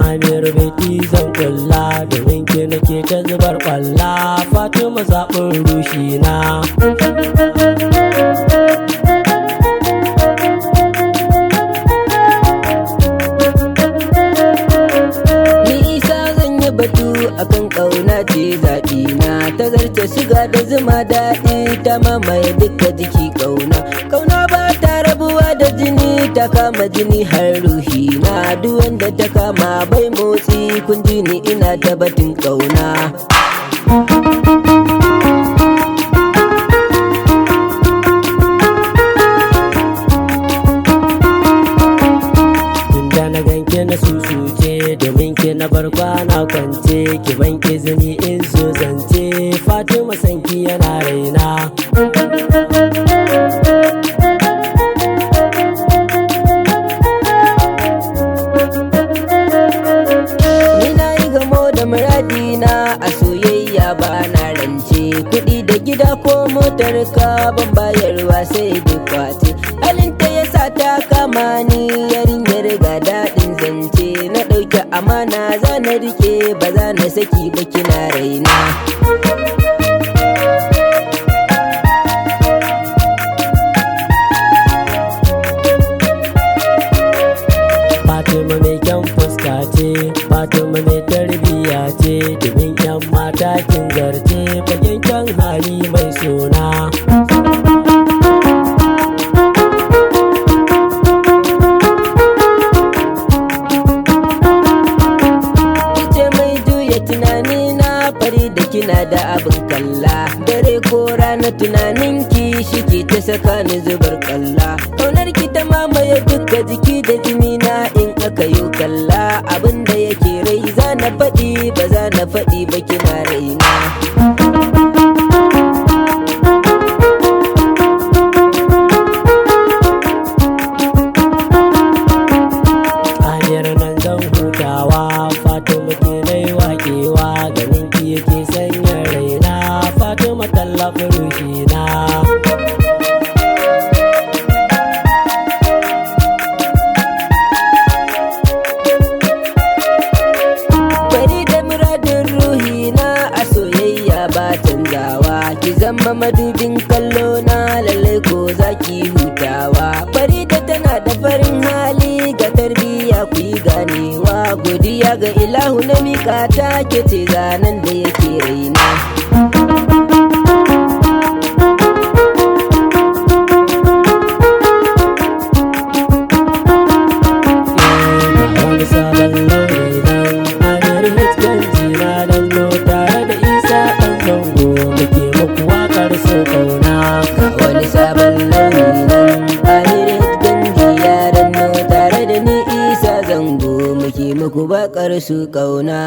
Amiru beti zan kulla, domin ki nake ta zubar kwalla. Fatima zaɓin rushi na. Batu akan kauna ce zaɓi na, ta zarce shiga da zuma daɗi, ta mamaye duka jiki kauna. Kauna ba ta rabuwa da jini, ta kama jini har ruhi na. Duk wanda ta kama bai motsi, kun ji ni ina ta batun kauna. Na ganke na susuce, domin ke na bar kwana kwance, ki ban izini in so zance. Fatima sanki yana raina. Ni na yi gamo da muradina a soyayya, ba na rance kuɗi da gida ko motar ka ban bayarwa sai duk kwace. Halinta ya sa ta kama ni, yarinyar ga daɗin zance. Na ɗauki amana za na rike, ba za na saki ba kina raina. Fatima mai kyan fuska ce, Fatima mai tarbiyya ce, domin yan mata kin zarce, fagen kyan hali mai suna. Kina da abin kalla, dare ko rana tunaninki shike ta saka ni zubar kalla. Kaunar ki ta mamaye duka jiki da jini na, in aka yi kalla. Abin da yake rai za na faɗi, ba za na faɗi ba kina raina. Hanyar nan zan hutawa, Fatima ke nai waƙewa, ganin ki yake sanya raina. Fatima tallafa rushina. Bari da muradin ruhina, a soyayya ba canzawa. Ki zama madubin kallo na, lallai ko za ki hutawa. Bari da tana da farin hali, ga tarbiyya ku yi ganewa. Godiya ga ilahu na mikata, ke ce zanen da yake raina. Wani sabon launi nan, Amiru H Ganji na danno, tare da isah ɗan zango, muke muku waƙar so kauna. Wani sabon launi nan, Amiru H Ganji ya danno, tare da ni isah zango, muke muku baƙar su kauna.